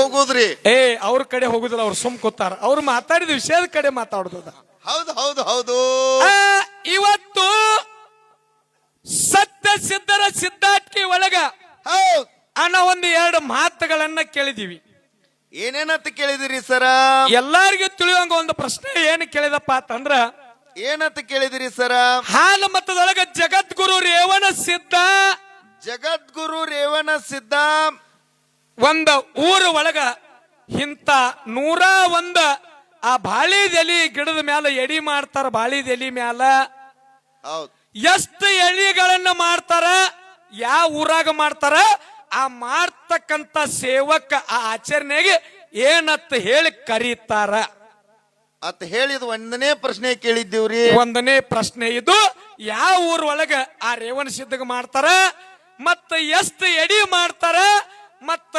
ಹೋಗೋದ್ರಿ. ಅವ್ರ ಕಡೆ ಹೋಗುದಿಲ್ಲ, ಅವ್ರು ಸುಮ್ ಕೂತಾರ. ಅವ್ರು ಮಾತಾಡಿದ ವಿಷಯದ ಕಡೆ ಮಾತಾಡುದ. ಹೌದು ಹೌದು ಹೌದು. ಇವತ್ತು ಸತ್ಯ ಸಿದ್ಧರ ಸಿದ್ಧಾರ್ಥಿ ಒಳಗ ಹೌದು ಅನ್ನೋ ಒಂದು ಎರಡು ಮಾತುಗಳನ್ನ ಕೇಳಿದೀವಿ. ಏನೇನಂತ ಕೇಳಿದಿರಿ ಸರ? ಎಲ್ಲಾರಿಗೂ ತಿಳಿಯುವಂಗ ಒಂದು ಪ್ರಶ್ನೆ ಏನು ಕೇಳಿದಪ್ಪ ಅಂತಂದ್ರ, ಏನಂತ ಕೇಳಿದಿರಿ ಸರ? ಹಾಲ ಮತದೊಳಗ ಜಗದ್ಗುರು ರೇವಣ ಸಿದ್ಧ, ಜಗದ್ಗುರು ರೇವಣ ಸಿದ್ಧ ಒಂದ ಊರ ಒಳಗ ಇಂತ 101 ಆ ಬಾಳಿದೆಲಿ ಗಿಡದ ಮ್ಯಾಲ ಎಡಿ ಮಾಡ್ತಾರ. ಬಾಳಿದೆಲಿ ಮ್ಯಾಲ ಹೌದು ಎಷ್ಟು ಎಳಿಗಳನ್ನ ಮಾಡ್ತಾರ, ಯಾವ ಊರಾಗ ಮಾಡ್ತಾರ, ಆ ಮಾಡ್ತಕ್ಕಂತ ಸೇವಕ ಆ ಆಚರಣೆಗೆ ಏನತ್ತ ಹೇಳಿ ಕರೀತಾರ ಅತ್ ಹೇಳಿದ ಒಂದನೇ ಪ್ರಶ್ನೆ ಕೇಳಿದ್ದೀವ್ರಿ. ಒಂದನೇ ಪ್ರಶ್ನೆ ಇದು, ಯಾವ ಊರ ಒಳಗ ಆ ರೇವಣ ಸಿದ್ಧಗ ಮಾಡ್ತಾರ, ಮತ್ತ ಎಷ್ಟು ಎಡಿ ಮಾಡ್ತಾರ, ಮತ್ತ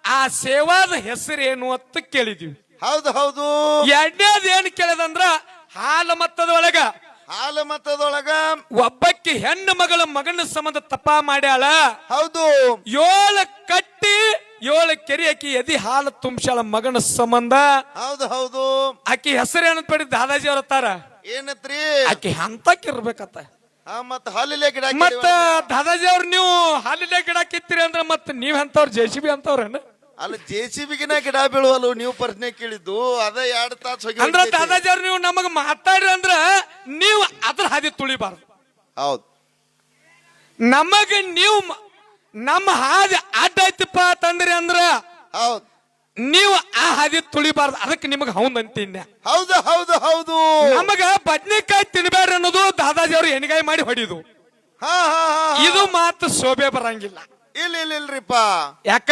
ಆ ಸೇವಾದ ಹೆಸರೇನು ಅಂತ ಕೇಳಿದೀವಿ. ಹೌದು ಹೌದು. ಎರಡನೇದು ಏನ್ ಕೇಳಿದಂದ್ರ, ಹಾಲ ಮತ್ತದೊಳಗ ಒಬ್ಬಕ್ಕೆ ಹೆಣ್ಣು ಮಗನ ಸಂಬಂಧ ತಪ ಮಾಡ್ಯಾಳ. ಹೌದು 7 ಕಟ್ಟಿ 7 ಕೆರಿ ಆಕಿ ಎದಿ ಹಾಲು ತುಂಬಿಸಾಳ ಮಗನ ಸಂಬಂಧ. ಹೌದು ಹೌದು. ಆಕಿ ಹೆಸರೇನಂತ ಪಡಿ ದಾದಾಜಿ ಅವ್ರ ತಾರ ಏನತ್ರಿ? ಆಕಿ ಹಂತಕ್ಕಿರ್ಬೇಕತ್ತ. ಮತ್ತ ಹಾಲಿಲೆ ಗಿಡ ಮತ್ತ ದಾದಾಜಿ ಅವ್ರ ನೀವು ಹಾಲಿಲೆ ಗಿಡ ಕಿತ್ತೀರಿ ಅಂದ್ರ ಮತ್ತ ನೀವ್ ಅಂತವ್ರ JCB ಅಂತವ್ರೇನ? ಅಲ್ಲ JCBಗಿನ ಗಿಡ ಬೀಳುವಲ್ಲ. ನೀವು ಪ್ರಶ್ನೆ ಕೇಳಿದ್ದು ಅದ 2 ತಾಸು ಅಂದ್ರ ದಾದಾಜಿ ಅವ್ರ ನೀವು ನಮಗ ಮಾತಾಡ್ರಿ ಅಂದ್ರ ನೀವು ಅದ್ರ ಹಾದಿ ತುಳಿಬಾರ್ದು. ಹೌದು. ನಮಗ ನೀವು ನಮ್ಮ ಹಾದಿ ಅಡ್ಡ ಐತಿಪ್ಪ ತಂದ್ರಿ ಅಂದ್ರ ಹೌದು ನೀವು ಆ ಹಾದಿ ತುಳಿಬಾರ್ದು. ಅದಕ್ಕೆ ನಿಮಗ ಹೌದ್ ಅಂತೀನಿ. ಹೌದು ಹೌದು ಹೌದು. ನಮಗ ಬದ್ನಿಕಾಯಿ ತಿನ್ಬೇಡ್ರಿ ಅನ್ನೋದು ದಾದಾಜಿ ಅವ್ರು ಎಣ್ಗಾಯಿ ಮಾಡಿ ಹೊಡಿದು. ಇದು ಮಾತು ಶೋಭೆ ಬರಂಗಿಲ್ಲ. ಇಲ್ರಿಪ್ಪ. ಯಾಕ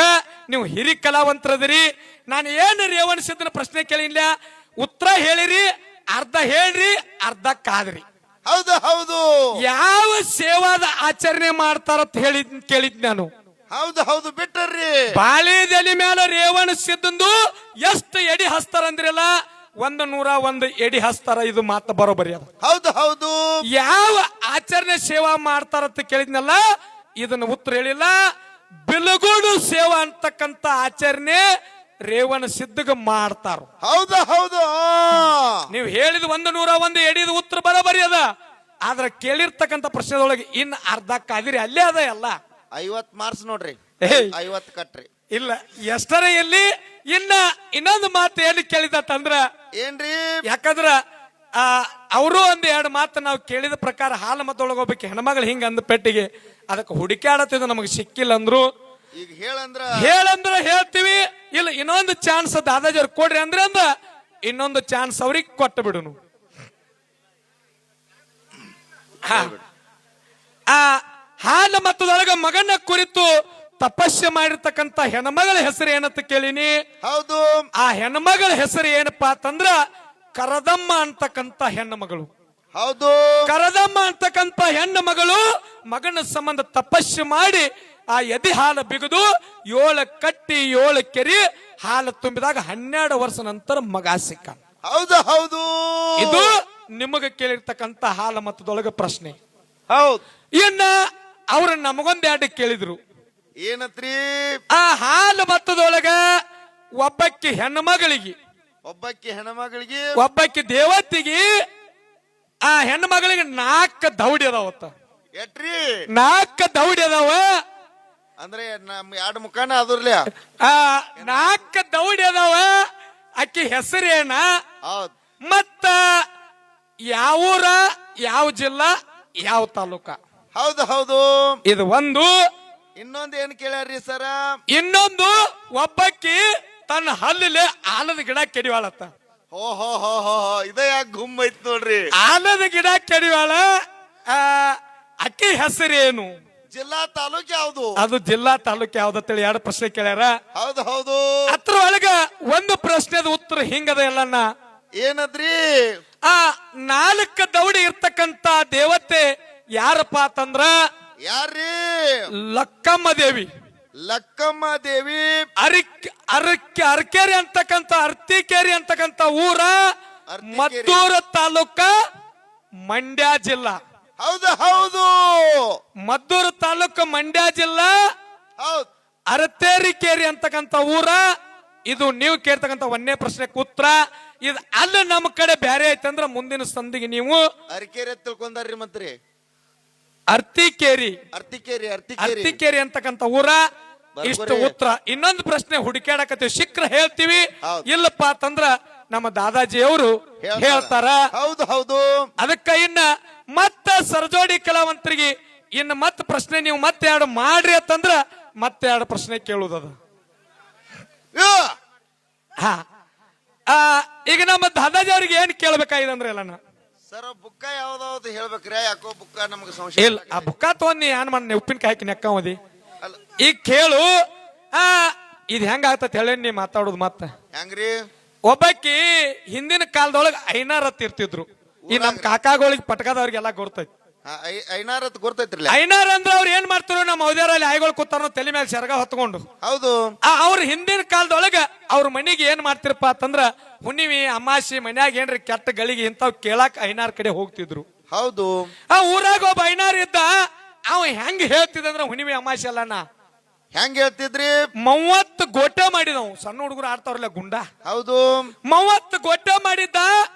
ನೀವು ಹಿರಿ ಕಲಾವಂತರದಿರಿ. ನಾನು ಏನು ರೇವಣ ಸಿದ್ಧನ ಪ್ರಶ್ನೆ ಕೇಳಿಲ್ಲ, ಉತ್ತರ ಹೇಳಿರಿ, ಅರ್ಧ ಹೇಳ್ರಿ, ಅರ್ಧ ಕಾದ್ರಿ. ಹೌದು ಹೌದು. ಯಾವ ಸೇವಾದ ಆಚರಣೆ ಮಾಡ್ತಾರಂತ ಕೇಳಿದ್ ನಾನು. ಹೌದು ಹೌದು ಬಿಟ್ಟರ್ರಿ. ಬಾಳಿದೆಲಿ ಮೇಲೆ ರೇವಣ ಸಿದ್ಧಂದು ಎಷ್ಟು ಎಡಿ ಹಸ್ತಾರ ಅಂದ್ರಲ್ಲ, 101 ಎಡಿ ಹಸ್ತಾರ. ಇದು ಮಾತು ಬರೋಬರಿ ಅದ. ಹೌದು ಹೌದು. ಯಾವ ಆಚರಣೆ ಸೇವಾ ಮಾಡ್ತಾರಂತ ಕೇಳಿದ್ನಲ್ಲ, ಇದನ್ನ ಉತ್ತರ ಹೇಳಿಲ್ಲ. ಬಿಲಗೂಡು ಸೇವಾ ಅಂತಕ್ಕಂತ ಆಚರಣೆ ರೇವಣ ಸಿದ್ಧಗ ಮಾಡ್ತಾರ. ಹೌದು ಹೌದು. ನೀವು ಹೇಳಿದ 101 ಎಡಿದ ಉತ್ತರ ಬರೋಬರಿ ಅದ. ಆದ್ರೆ ಕೇಳಿರ್ತಕ್ಕಂಥ ಪ್ರಶ್ನೆದೊಳಗೆ ಇನ್ನು ಅರ್ಧ ಕಾದಿರಿ ಅಲ್ಲೇ ಅದ. ಎಲ್ಲ 50 ಮಾರ್ಕ್ಸ್ ನೋಡ್ರಿ. 50 ಕಟ್ರಿ. ಇಲ್ಲ ಎಷ್ಟರ ಎಲ್ಲಿ. ಇನ್ನೊಂದು ಮಾತು ಏನು ಕೇಳಿದತ್ತಂದ್ರ ಏನ್ರಿ? ಯಾಕಂದ್ರ ಅವರು ಒಂದ್ 2 ಮಾತು ನಾವು ಕೇಳಿದ ಪ್ರಕಾರ ಹಾಲು ಮತ್ತೊಳಗ ಹೋಗ್ಬೇಕು ಹೆಣ್ಮಗಳು ಹಿಂಗ ಅಂದ ಪೆಟ್ಟಿಗೆ ಅದಕ್ಕೆ ಹುಡುಕಾಡತ್ತಿದ ನಮಗೆ ಸಿಕ್ಕಿಲ್ಲ ಅಂದ್ರು. ಈಗ ಹೇಳಂದ್ರ ಹೇಳ್ತೀವಿ. ಇಲ್ಲ ಇನ್ನೊಂದು ಚಾನ್ಸ್ ದಾದಾಜಿ ಅವ್ರಿಗೆ ಕೊಡ್ರಿ ಅಂದ್ರೆ ಇನ್ನೊಂದು ಚಾನ್ಸ್ ಅವ್ರಿಗೆ ಕೊಟ್ಟು ಬಿಡುನು. ಹಾಲು ಮತ್ತದೊಳಗ ಮಗನ ಕುರಿತು ತಪಸ್ಸೆ ಮಾಡಿರ್ತಕ್ಕಂತ ಹೆಣ್ಮಗಳ ಹೆಸರು ಏನಂತ ಕೇಳಿನಿ. ಹೌದು. ಆ ಹೆಣ್ಮಗಳ ಹೆಸರು ಏನಪ್ಪಾ ಅಂತಂದ್ರ ಕರದಮ್ಮ ಅಂತಕ್ಕಂತ ಹೆಣ್ಣು ಮಗಳು. ಹೌದು. ಕರದಮ್ಮ ಅಂತಕ್ಕಂತ ಹೆಣ್ಣು ಮಗಳು ಮಗನ ಸಂಬಂಧ ತಪಸ್ಸೆ ಮಾಡಿ ಆ ಎದಿ ಹಾಲು ಬಿಗಿದು 7 ಕಟ್ಟಿ 7 ಕೆರಿ ಹಾಲು ತುಂಬಿದಾಗ 12 ವರ್ಷ ನಂತರ ಮಗ ಸಿಕ್ಕ. ಹೌದು ಹೌದು. ಇದು ನಿಮಗೆ ಕೇಳಿರ್ತಕ್ಕಂತ ಹಾಲು ಮತದೊಳಗ ಪ್ರಶ್ನೆ. ಹೌದು. ಇನ್ನ ಅವ್ರ ನಮಗೊಂದ್ 2 ಕೇಳಿದ್ರು. ಏನತ್ರಿ? ಆ ಹಾಲು ಮತದೊಳಗ ಒಬ್ಬಕ್ಕೆ ಹೆಣ್ಣು ಮಗಳಿಗೆ ಒಬ್ಬಕ್ಕೆ ದೇವತೆಗೆ ಆ ಹೆಣ್ಣು ಮಗಳಿಗೆ 4 ದೌಡಿ ಅದಾವತ್ತ. ಎಟ್ರಿ? 4 ದೌಡಿ ಅದಾವ. ಅಂದ್ರೆ ನಮ್ 2 ಮುಖಾನ ಅದ್ರಲ್ಲ 4 ದೌಡಿ ಅದಾವ. ಅಕ್ಕಿ ಹೆಸರೇನ, ಮತ್ತ ಯಾವ ಊರ, ಯಾವ ಜಿಲ್ಲಾ, ಯಾವ ತಾಲೂಕ? ಹೌದು ಹೌದು. ಇದು ಒಂದು. ಇನ್ನೊಂದು ಏನ್ ಕೇಳ್ಯಾರ್ರಿ ಸರ? ಇನ್ನೊಂದು ಒಬ್ಬಕ್ಕಿ ತನ್ನ ಹಲ್ಲಿಲೆ ಆಲದ ಗಿಡ ಕೆಡಿವಾಳತ್ತ. ಓಹೋ ಇದ ಯಾಕೆ ಗುಮ್ಮ ಐತ್ ನೋಡ್ರಿ. ಆಲದ ಗಿಡ ಕೆಡಿವಾಳ. ಅಕ್ಕಿ ಹೆಸರೇನು? ಜಿಲ್ಲಾ ತಾಲೂಕ್ ಯಾವ್ದು? ಅದು ಜಿಲ್ಲಾ ತಾಲೂಕ್ ಯಾವ್ದಂತೇಳಿ 2 ಪ್ರಶ್ನೆ ಕೇಳ್ಯಾರ. ಹೌದು ಹೌದು. ಅದ್ರ ಒಳಗ ಒಂದು ಪ್ರಶ್ನೆದ ಉತ್ತರ ಹಿಂಗದ ಎಲ್ಲನ್ನ. ಏನದ್ರಿ? ಆ 4 ದೌಡಿ ಇರ್ತಕ್ಕಂತ ದೇವತೆ ಯಾರಪ್ಪ ಅಂತಂದ್ರ ಯಾರ್ರಿ? ಲಕ್ಕಮ್ಮ ದೇವಿ. ಲಕ್ಕಮ್ಮ ದೇವಿ ಅರಕೇರಿ ಅಂತಕ್ಕಂತ ಅರ್ತಿಕೇರಿ ಅಂತಕ್ಕಂತ ಊರ ಮದ್ದೂರು ತಾಲೂಕ ಮಂಡ್ಯ ಜಿಲ್ಲಾ. ಹೌದು ಹೌದು. ಮದ್ದೂರು ತಾಲೂಕು ಮಂಡ್ಯ ಜಿಲ್ಲಾ. ಹೌದು. ಅರತೇರಿಕೇರಿ ಅಂತಕ್ಕಂತ ಊರ ಇದು ನೀವು ಕೇಳ್ತಕ್ಕಂತ ಒಂದೇ ಪ್ರಶ್ನೆಗೆ ಉತ್ತರ. ಇದು ಅಲ್ಲ ನಮ್ಮ ಕಡೆ ಬ್ಯಾರೆ ಐತಂದ್ರ ಮುಂದಿನ ಸಂದಿಗೆ ನೀವು ಅರಿಕೇರಿ ತಿಳ್ಕೊಂಡಾರ್ರಿ ಮಂತ್ರಿ. ಅರ್ತಿಕೇರಿ ಅರ್ತಿಕೇರಿ ಅರ್ತಿಕೇರಿ ಅಂತಕ್ಕಂತ ಊರ. ಇಷ್ಟು ಉತ್ತರ. ಇನ್ನೊಂದು ಪ್ರಶ್ನೆ ಹುಡುಕ್ಯಾಡಕತ್ತೀವಿ, ಶಿಕ್ರ ಹೇಳ್ತೀವಿ, ಹೌದು. ಇಲ್ಲಪ್ಪ ಅಂತಂದ್ರ ನಮ್ಮ ದಾದಾಜಿ ಅವರು ಹೇಳ್ತಾರ. ಹೌದು ಹೌದು. ಅದಕ್ಕ ಇನ್ನ ಮತ್ತ ಸರಜೋಡಿ ಕಲಾವಂತರಿಗೆ ಇನ್ನು ಮತ್ತ ಪ್ರಶ್ನೆ ನೀವು ಮತ್ತೆ ಎರಡು ಮಾಡ್ರಿ ಅಂತಂದ್ರ ಮತ್ತೆ ಎರಡು ಪ್ರಶ್ನೆ ಕೇಳುವುದದ. ಹಾ, ಈಗ ನಮ್ಮ ದಾದಾಜಿ ಅವ್ರಿಗೆ ಏನ್ ಕೇಳ್ಬೇಕಾಗಿದೆ ಅಂದ್ರೆ ಎಲ್ಲ ಸರ್ ಬುಕ್ಕ ಯಾವ್ದಾವ್ದು ಹೇಳ್ಬೇಕ್ರಿ? ಯಾಕೋ ಬುಕ್ಕ ನಮ್ಗೆ ಸಂಶಯ ಇಲ್ಲ. ಆ ಬುಕ್ಕ ತಗೊಂಡಿ ಏನ್ ಮಾಡಿ ಉಪ್ಪಿನಕಾಯಿ ಹಾಕಿ ನೆಕ್ಕ ಓದಿ. ಅಲ್ಲ ಈಗ ಕೇಳು. ಇದು ಹೆಂಗ ಆಗ್ತತ್ ಹೇಳಿ ನೀ ಮಾತಾಡೋದು. ಮತ್ತ ಹೆಂಗ್ರಿ? ಒಬ್ಬಾಕಿ ಹಿಂದಿನ ಕಾಲದೊಳಗ ಐನಾರತ್ ಇರ್ತಿದ್ರು. ಈ ನಮ್ ಕಾಕಾಗಳಿಗೆ ಪಟ್ಕದವ್ರಿಗೆಲ್ಲ ಗೊತ್ತೈತಿ. ಐನಾರತ್ ಗೊತ್ತೈತ್ರಿ. ಐನಾರ ಅಂದ್ರ ಅವ್ರು ಏನ್ ಮಾಡ್ತಿರು, ನಮ್ಮ ಹೌದ್ಯಾರಲ್ಲಿ ಆಯ್ಗಳು ಕೂತಾರ ತಲೆ ಮೇಲೆ ಸೆರಗ ಹೊತ್ಕೊಂಡು. ಹೌದು. ಅವ್ರ ಹಿಂದಿನ ಕಾಲದೊಳಗ ಅವ್ರ ಮನಿಗೆ ಏನ್ ಮಾಡ್ತಿರಪ್ಪ ಅಂತಂದ್ರ ಹುಣ್ಣಿಮೆ ಅಮಾಸಿ ಮನ್ಯಾಗ ಏನ್ರಿ ಕೆಟ್ಟ ಗಳಿಗೆ ಇಂಥವ್ ಕೇಳಾಕ್ ಐನಾರ್ ಕಡೆ ಹೋಗ್ತಿದ್ರು. ಹೌದು. ಆ ಊರಾಗ ಒಬ್ಬ ಐನಾರ್ ಇದ್ದ. ಅವ ಹೆಂಗ್ ಹೇಳ್ತಿದಂದ್ರ ಹುಣ್ಣಿಮೆ ಅಮಾಸಿ ಅಲ್ಲಣ್ಣ ಹೆಂಗ್ ಹೇಳ್ತಿದ್ರಿ? 30 ಗೋಟೆ ಮಾಡಿದವು. ಸಣ್ಣ ಹುಡುಗರು ಆಡ್ತಾವ್ರಲ್ಲ ಗುಂಡ. ಹೌದು. 30 ಗೋಟೆ ಮಾಡಿದ್ದ.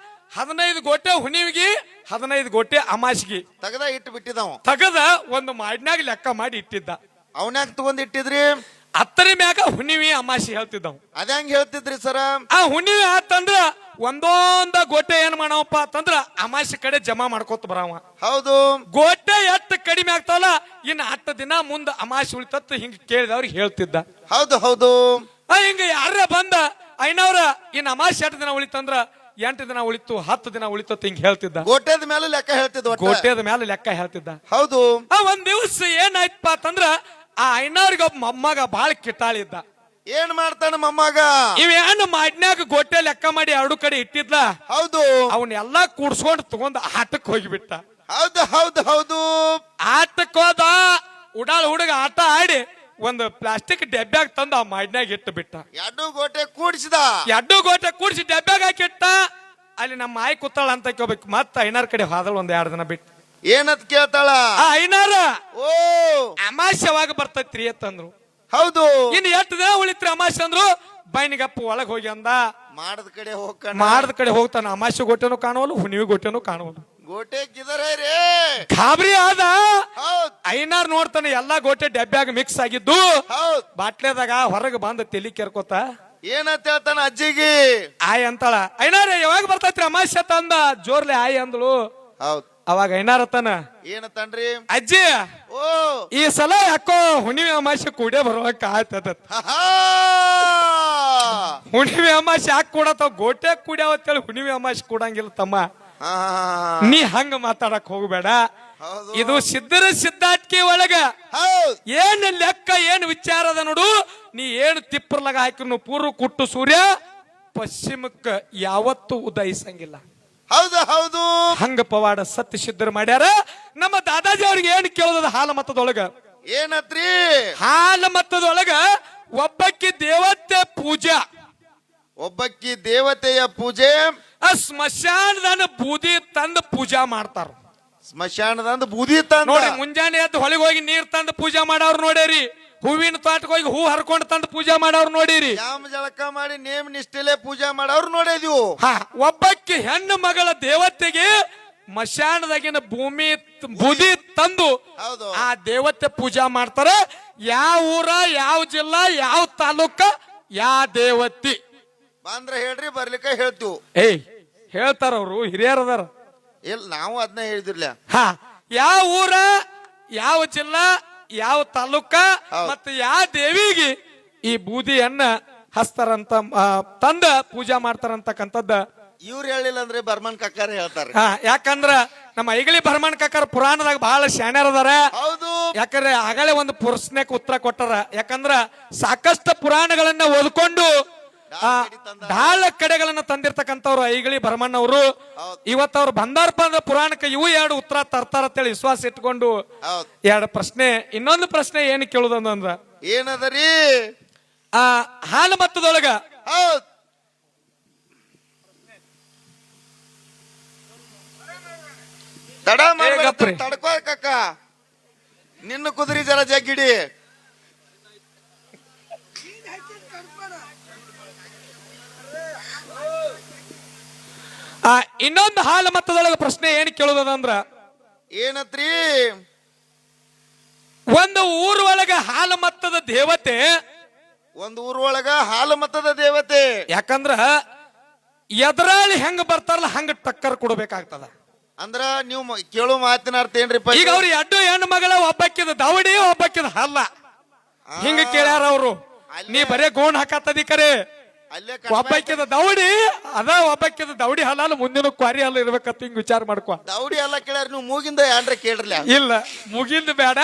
15 ಗೋಟೆ ಹುಣ್ಣಿಮೆಗೆ, 15 ಗೋಟೆ ಅಮಾಸಿಗೆ ತಗದ ಇಟ್ಟು ಬಿಟ್ಟಿದವ. ತಗದ ಒಂದು ಮಾಡಿನಾಗ ಲೆಕ್ಕ ಮಾಡಿ ಇಟ್ಟಿದ್ದ. ಅವನ್ಯಾಕ ತಗೊಂಡ್ ಇಟ್ಟಿದ್ರಿ? ಹತ್ತರಿ ಮ್ಯಾಗ ಹುಣ್ಣಿಮೆ ಅಮಾಸಿ ಹೇಳ್ತಿದ್ದವ್. ಅದ ಹೆಂಗ್ ಹೇಳ್ತಿದ್ರಿ ಸರ? ಆ ಹುಣ್ಣಿಮೆ ಆತಂದ್ರ ಒಂದೊಂದ ಗೋಟೆ ಏನ್ ಮಾಡವಪ್ಪ ಅಂತಂದ್ರ ಅಮಾಸಿ ಕಡೆ ಜಮಾ ಮಾಡ್ಕೋತ ಬರವ. ಹೌದು. ಗೋಟೆ ಎತ್ತ ಕಡಿಮೆ ಆಗ್ತಾವಲ್ಲ, ಇನ್ನು 10 ದಿನ ಮುಂದ ಅಮಾಸಿ ಉಳಿತತ್ ಹಿಂಗ ಕೇಳಿದವ್ರಿಗೆ ಹೇಳ್ತಿದ್ದ. ಹೌದು ಹೌದು. ಹಿಂಗ ಯಾರ ಬಂದ ಐನವ್ರ ಇನ್ನು ಅಮಾಸಿ 8 ದಿನ ಉಳಿತಂದ್ರ 8 ದಿನ ಉಳಿತು, 10 ದಿನ ಉಳಿತತ್ ಹಿಂಗ ಹೇಳ್ತಿದ್ದ. ಗೋಟೆದ ಮೇಲೆ ಲೆಕ್ಕ ಹೇಳ್ತಿದ್ದ. ಗೋಟೆದ ಮೇಲೆ ಲೆಕ್ಕ ಹೇಳ್ತಿದ್ದ. ಹೌದು. ಒಂದ್ ದಿವಸ ಏನಾಯ್ತಪ್ಪ ಅಂತಂದ್ರ ಆ ಐನವ್ರಿಗೆ ಒಬ್ಬ ಮೊಮ್ಮಗ ಬಾಳ ಕಿಟ್ಟಾಳಿದ್ದ. ಏನ್ ಮಾಡ್ತಾನ ಮೊಮ್ಮಗ? ಇವೇನು ಮಾಡ್ನ್ಯಾಗ ಗೋಟೆ ಲೆಕ್ಕ ಮಾಡಿ 2 ಕಡೆ ಇಟ್ಟಿದ್ಲ. ಹೌದು. ಅವನ್ನೆಲ್ಲಾ ಕೂಡ್ಸ್ಕೊಂಡ್ ತಗೊಂಡ್ ಆಟಕ್ ಹೋಗಿಬಿಟ್ಟ. ಹೌದು ಹೌದು ಹೌದು. ಆಟಕ್ ಹೋದ. ಉಡಾಳ್ ಹುಡುಗ ಆಟ ಆಡಿ ಒಂದು ಪ್ಲಾಸ್ಟಿಕ್ ಡಬ್ಬ್ಯಾಗ ತಂದು ಆ ಮಾಡ್ನ್ಯಾಗ ಇಟ್ಟು ಬಿಟ್ಟ. 2 ಗೋಟೆ ಕೂಡಿಸಿದ. 2 ಗೋಟೆ ಕೂಡಿಸಿ ಡಬ್ಬ್ಯಾಗ ಹಾಕಿಟ್ಟ. ಅಲ್ಲಿ ನಮ್ಮ ಆಯ್ ಕೂತಾಳ ಅಂತ ಕೇಳ್ಬೇಕು. ಮತ್ತ ಐನಾರ್ ಕಡೆ ಹೋದಳು 1-2 ದಿನ ಬಿಟ್ಟು. ಏನತ್ ಕೇಳ್ತಾಳ? ಆ ಐನಾರ ಓ ಅಮಾಸ್ಯವಾಗ ಬರ್ತೈತ್ರಿ ಅಂತಂದ್ರು. ಹೌದು. ಇನ್ನು 8 ದಿನ ಉಳಿತ್ರಿ ಅಮಾಸ್ಯ ಅಂದ್ರು. ಬೈನಿಗಪ್ಪ ಒಳಗ್ ಹೋಗಿ ಅಂದ. ಮಾಡದ ಕಡೆ ಹೋಗ್ತಾನ. ಮಾಡದ ಕಡೆ ಹೋಗ್ತಾನ. ಅಮಾಸ್ಯ ಗೋಟೆನೂ ಕಾಣುವಲ್ಲ, ಹುಣ್ಣಿಮೆ ಗೋಟೆನೂ ಕಾಣುವಲ್ಲ. ಗೋಟೆ ಕಿದರೇ ರೇ. ಗಾಬರಿ ಆದ. ಹೌದ್. ಐನಾರ್ ನೋಡ್ತಾನೆ ಎಲ್ಲಾ ಗೋಟೆ ಡಬ್ಬ್ಯಾಗ ಮಿಕ್ಸ್ ಆಗಿದ್ದು. ಹೌದ್. ಬಾಟ್ಲೆದಾಗ ಹೊರಗೆ ಬಂದ ತೆಲಿ ಕೆರ್ಕೋತ ಏನಂತ ಹೇಳ್ತಾನ ಅಜ್ಜಿಗೆ? ಆಯ್ ಅಂತಾಳ. ಐನಾರ ಯಾವಾಗ ಬರ್ತೈತ್ರಿ ಅಮಾಸ್ಯ ತಂದ ಜೋರ್ಲೆ ಆಯ್ ಅಂದಳು. ಹೌದ್. ಅವಾಗ ಐನಾರ ತನ ಏನತ್ತನ್ರಿ? ಅಜ್ಜಿ ಓ ಈ ಸಲ ಯಾಕೋ ಹುಣ್ಣಿಮೆ ಅಮಾಸ್ಯ ಕೂಡೇ ಬರುವಕ್ಕ ಆಯ್ತದ. ಹುಣ್ಣಿಮೆ ಅಮಾಸ್ಯ ಯಾಕೆ ಕೂಡತಾವ? ಗೋಟೆ ಕೂಡ್ಯಾವತ್ತೇಳಿ ಹುಣ್ಣಿಮೆ ಅಮಾಸ್ಯ ಕೂಡಂಗಿಲ್ಲ ತಮ್ಮ. ನೀ ಹಂಗ ಮಾತಾಡಕ್ ಹೋಗ್ಬೇಡ. ಇದು ಸಿದ್ಧರ ಸಿದ್ಧಾಟ್ಕಿ ಒಳಗ ಏನ್ ಲೆಕ್ಕ ಏನ್ ವಿಚಾರ ಅದ ನೋಡು. ನೀ ಏನ್ ತಿಪ್ಪರ್ಲಾಗ ಹಾಕಿರು ಪೂರ್ವ ಕುಟ್ಟು ಸೂರ್ಯ ಪಶ್ಚಿಮಕ್ಕ ಯಾವತ್ತೂ ಉದಯಿಸಂಗಿಲ್ಲ. ಹೌದು ಹೌದು. ಹಂಗ ಪವಾಡ ಸತ್ಯ ಸಿದ್ಧರು ಮಾಡ್ಯಾರ. ನಮ್ಮ ದಾದಾಜಿ ಅವ್ರಿಗೆ ಏನ್ ಕೇಳೋದ ಹಾಲ ಮತದೊಳಗ? ಏನತ್ರಿ? ಹಾಲ ಮತದೊಳಗ ಒಬ್ಬಕ್ಕಿ ದೇವತೆ ಪೂಜಾ. ಒಬ್ಬಕ್ಕಿ ದೇವತೆಯ ಪೂಜೆ. ಸ್ಮಶಾನದ ಬೂದಿ ತಂದು ಪೂಜಾ ಮಾಡ್ತಾರ. ಸ್ಮಶಾನದಂದ ಬೂದಿ ತಂದ ನೋಡಿ. ಮುಂಜಾನೆ ಎದ್ದು ಹೊಳಿಗೆ ಹೋಗಿ ನೀರ್ ತಂದು ಪೂಜಾ ಮಾಡವ್ರು ನೋಡೇರಿ. ಹೂವಿನ ತೋಟಕ್ಕೆ ಹೋಗಿ ಹೂ ಹರ್ಕೊಂಡು ತಂದು ಪೂಜಾ ಮಾಡವ್ರು ನೋಡಿರಿ. ಜಾಮ ಜಳಕ ಮಾಡಿ ನೇಮ್ ನಿಷ್ಠೆಲೆ ಪೂಜಾ ಮಾಡವ್ರು ನೋಡಿದ್ವು. ಒಬ್ಬಕ್ಕಿ ಹೆಣ್ಣು ಮಗಳ ದೇವತೆಗೆ ಮಶಾನದಾಗಿನ ಭೂಮಿ ಬೂದಿ ತಂದು ಆ ದೇವತೆ ಪೂಜಾ ಮಾಡ್ತಾರ. ಯಾವ ಊರ, ಯಾವ ಜಿಲ್ಲಾ, ಯಾವ ತಾಲೂಕ, ಯಾವ ದೇವತಿ ಬಂದ್ರೆ ಹೇಳ್ರಿ, ಬರ್ಲಿಕ್ಕ ಹೇಳ್ತೀವಿ. ಏಯ್ ಹೇಳ್ತಾರ ಅವ್ರು, ಹಿರಿಯರದಾರ. ಇಲ್ಲ ನಾವು ಅದನ್ನ ಹೇಳಿದಿರ್ಲ. ಯಾವ ಊರ, ಯಾವ ಜಿಲ್ಲಾ, ಯಾವ ತಾಲೂಕ ಮತ್ತೆ ಯಾವ ದೇವಿಗೆ ಈ ಬೂದಿಯನ್ನ ಹಸ್ತಾರಂತ ತಂದ ಪೂಜಾ ಮಾಡ್ತಾರಂತಕ್ಕಂಥದ್ದ ಇವ್ರು ಹೇಳಿಲ್ಲ ಅಂದ್ರೆ ಬರ್ಮನ್ ಕಕ್ಕಾರ ಹೇಳ್ತಾರೆ. ಯಾಕಂದ್ರ ನಮ್ಮ ಐಗಳಿ ಬರ್ಮನ್ ಕಕ್ಕಾರ ಪುರಾಣದಾಗ ಬಹಳ ಶಾಣ್ಯರದಾರ. ಹೌದು. ಯಾಕಂದ್ರೆ ಆಗಲೇ ಒಂದು ಪ್ರಶ್ನೆಗೆ ಉತ್ತರ ಕೊಟ್ಟಾರ. ಯಾಕಂದ್ರ ಸಾಕಷ್ಟು ಪುರಾಣಗಳನ್ನ ಓದ್ಕೊಂಡು ಢಾಳ ಕಡೆಗಳನ್ನ ತಂದಿರ್ತಕ್ಕಂಥವ್ರು ಐಗಳಿ ಭರಮಣ್ಣವರು. ಇವತ್ತವ್ರು ಬಂದಾರಪ್ಪ ಅಂದ್ರೆ ಪುರಾಣಕ್ಕೆ ಇವು 2 ಉತ್ತರ ತರ್ತಾರಂತೇಳಿ ವಿಶ್ವಾಸ ಇಟ್ಕೊಂಡು 2 ಪ್ರಶ್ನೆ. ಇನ್ನೊಂದು ಪ್ರಶ್ನೆ ಏನು ಕೇಳುದಂದ್ರ ಏನದರಿ? ಹಾಲ ಮತ್ತದೊಳಗ ತಡ್ಕೋ ಕಕ್ಕ, ನಿನ್ನ ಕುದುರೆ ಜರ ಜಗ್ಗಿಡಿ. ಇನ್ನೊಂದು ಹಾಲು ಮತದೊಳಗ ಪ್ರಶ್ನೆ ಏನ್ ಕೇಳೋದಂದ್ರ ಏನತ್ರಿ? ಒಂದು ಊರೊಳಗ ಹಾಲು ಮತದ ದೇವತೆ, ಒಂದು ಊರೊಳಗ ಹಾಲು ಮತದ ದೇವತೆ. ಯಾಕಂದ್ರ ಎದುರಾಳಿ ಹೆಂಗ ಬರ್ತಾರಲ್ಲ ಹಂಗ ಟಕ್ಕರ್ ಕೊಡ್ಬೇಕಾಗ್ತದ. ಅಂದ್ರ ನೀವು ಕೇಳೋ ಮಾತಿನ ಅರ್ಥ ಏನ್ರಿಪ್ಪ? ಈಗ ಅವ್ರು ಎಡ್ಡು ಹೆಣ್ಣು ಮಗಳ, ಒಬ್ಬಕ್ಕಿದ ದವಡಿ ಒಬ್ಬಕ್ಕಿದ ಹಲ್ಲ, ಹಿಂಗ ಕೇಳ್ಯಾರ ಅವ್ರು. ನೀ ಬರೇ ಗೋಣ್ ಹಾಕತ್ತದಿ ಕರೆ, ಅಲ್ಲೇ ಒಬ್ಬಕ್ಕಿದ ದವಡಿ ಅದ, ಒಬ್ಬಕ್ಕಿದ ದವಡಿ ಹಲ್ಲ, ಮುಂದಿನ ಕ್ವಾರಿ ಹಲ್ಲ ಇರ್ಬೇಕಂತ ಹಿಂಗ್ ವಿಚಾರ ಮಾಡ್ಕೊ. ದೌಡಿ ಎಲ್ಲ ಕೇಳ್ಯಾರ, ನೀವು ಮೂಗಿಂದ ಏನ್ರ ಕೇಳ್ರಲ್ಲ. ಇಲ್ಲ, ಮುಗಿಂದ ಬೇಡ.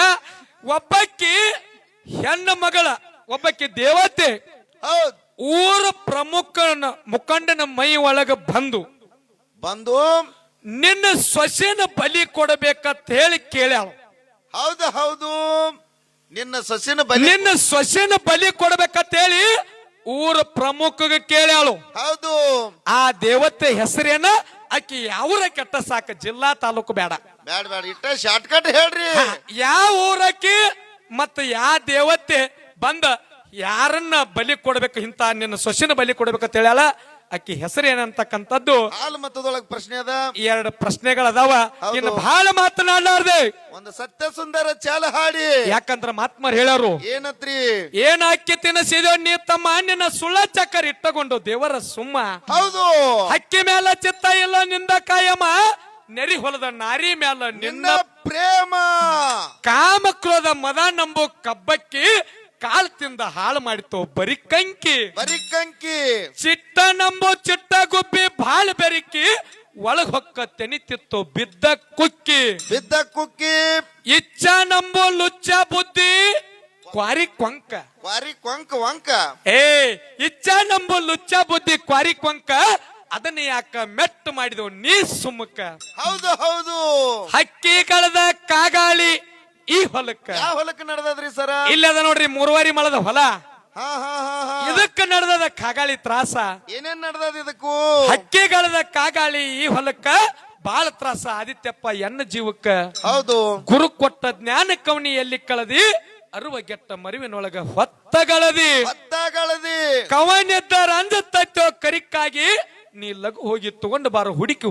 ಒಬ್ಬಕ್ಕಿ ಹೆಣ್ಣು ಮಗಳ, ಒಬ್ಬಕ್ಕಿ ದೇವತೆ ಹೌದ್. ಊರ ಪ್ರಮುಖನ ಮುಖಂಡನ ಮೈ ಒಳಗ ಬಂದು ನಿನ್ನ ಸೊಸೆನ ಬಲಿ ಕೊಡಬೇಕಂತ ಹೇಳಿ ಕೇಳ್ಯಾಳ. ಹೌದು ಹೌದು, ನಿನ್ನ ಸೊಸೆನ ಬಲಿ, ನಿನ್ನ ಸೊಸೆನ ಬಲಿ ಕೊಡಬೇಕಂತ ಹೇಳಿ ಊರ ಪ್ರಮುಖಗೆ ಕೇಳ್ಯಾಳು. ಹೌದು. ಆ ದೇವತೆ ಹೆಸರೇನ? ಆಕಿ ಯಾವೂರ ಕೆಟ್ಟ ಸಾಕ, ಜಿಲ್ಲಾ ತಾಲೂಕು ಬೇಡ. ಬ್ಯಾಡ ಬ್ಯಾಡ, ಇಟ್ಟ ಶಾರ್ಟ್ ಕಟ್ ಹೇಳ್ರಿ. ಯಾವ ಊರಕ್ಕಿ ಮತ್ತ ಯಾವ ದೇವತೆ ಬಂದ ಯಾರನ್ನ ಬಲಿ ಕೊಡ್ಬೇಕು, ಇಂತ ನಿನ್ನ ಸೊಸೆನ ಬಲಿ ಕೊಡ್ಬೇಕಂತ ಹೇಳ್ಯಾಳ. ಆಕಿ ಹೆಸರು ಏನಂತಕ್ಕಂಥದ್ದು ಹಾಲು ಮತದೊಳಗ ಪ್ರಶ್ನೆ ಅದ. 2 ಪ್ರಶ್ನೆಗಳದಾವ. ಇನ್ನು ಬಹಳ ಮಾತನಾಡಲಾರ್ದೆ ಒಂದು ಸತ್ಯ ಸುಂದರ ಚಾಲ ಹಾಡಿ. ಯಾಕಂದ್ರ ಮಾತ್ಮರ್ ಹೇಳಾರು, ಏನತ್ರಿ? ಏನ್ ಅಕ್ಕಿ ತಿನ್ನಸಿದೋ ನೀ ತಮ್ಮ, ನಿನ್ನ ಸುಳ್ಳ ಚಕ್ಕರ್ ಇಟ್ಟಕೊಂಡು ದೇವರ ಸುಮ್ಮ. ಹೌದು. ಹಕ್ಕಿ ಮೇಲ ಚಿತ್ತ ಇಲ್ಲ ನಿಂದ ಕಾಯಮ, ನೆರಿ ಹೊಲದ ನಾರಿ ಮ್ಯಾಲ ನಿನ್ನ ಪ್ರೇಮ. ಕಾಮ ಕ್ರೋಧ ಮದ ನಂಬೋ ಕಬ್ಬಕ್ಕಿ, ಕಾಲ್ ತಿಂದ ಹಾಳು ಮಾಡಿತು ಬರಿ ಕಂಕಿ. ಬರಿ ಕಂಕಿ. ಚಿಟ್ಟ ನಂಬೋ ಚಿಟ್ಟ ಗುಬ್ಬಿ ಬಾಳ್ ಬೆರಿಕಿ, ಒಳಗ್ ಹೊಕ್ಕ ತೆನಿತಿತ್ತು ಬಿದ್ದ ಕುಕ್ಕಿ. ಬಿದ್ದ ಕುಕ್ಕಿ. ಇಚ್ಛ ನಂಬೋ ಲುಚ್ಚ ಬುದ್ಧಿ ಕ್ವಾರಿ ಕೊಂಕ. ಕ್ವಾರಿ ಕೊಂಕ ವಂಕ. ಇಚ್ಛ ನಂಬೋ ಲುಚ್ಚ ಬುದ್ಧಿ ಕ್ವಾರಿ ಕೊಂಕ, ಅದನ್ನ ಯಾಕ ಮೆಟ್ಟು ಮಾಡಿದವು ನೀ ಸುಮ್ಮಕ್ಕ. ಹೌದು ಹೌದು. ಹಕ್ಕಿ ಕಳೆದ ಕಾಗಾಳಿ ಈ ಹೊಲಕ್ಕ. ಯಾವ ಹೊಲಕ್ಕ ನಡೆದದ್ರಿ ಸರ? ಇಲ್ಲದ ನೋಡ್ರಿ, 3 ಮಳದ ಹೊಲ. ಹಾ ಹಾ ಹಾ ಹಾ. ಇದಕ್ಕ ನಡೆದದ ಕಾಗಾಳಿ ತ್ರಾಸ. ಏನೇನ್ ನಡೆದದ ಇದಕ್ಕೂ? ಹಕ್ಕಿಗಳದ ಕಾಗಾಳಿ ಈ ಹೊಲಕ್ಕ ಬಾಳ ತ್ರಾಸ. ಆದಿತ್ಯಪ್ಪ ಎನ್ನ ಜೀವಕ್ಕ. ಹೌದು. ಗುರು ಕೊಟ್ಟ ಜ್ಞಾನ ಕವನಿ ಎಲ್ಲಿ ಕಳದಿ, ಅರುವಗೆಟ್ಟ ಮರಿವಿನೊಳಗ ಹೊತ್ತಗಳದಿ. ಹೊತ್ತಗಳದಿ. ಕವನಿದ್ದ ರಂಜತ್ತೋ ಕರಿಕ್ಕಾಗಿ, ನೀ ಲಘು ಹೋಗಿ ತಗೊಂಡು ಬಾರ, ಹುಡುಕಿ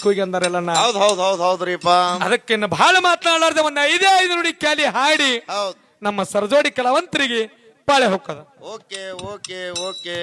ಹೋಗಿ ಅಂದಾರಲ್ಲ. ಹೌದ್ ಹೌದ್ ಹೌದ್ ಹೌದ್ರಿಪ್ಪ. ಅದಕ್ಕೆ ಬಹಳ ಮಾತನಾಡಲಾರ್ದೆ ಒಂದು 5 ನುಡಿ ಕ್ಯಾಲಿ ಹಾಡಿ ಹೌದ್ ನಮ್ಮ ಸರಜೋಡಿ ಕಲಾವಂತರಿಗೆ ಪಾಳೆ ಹೋಗ್ತದ. Okay okay okay.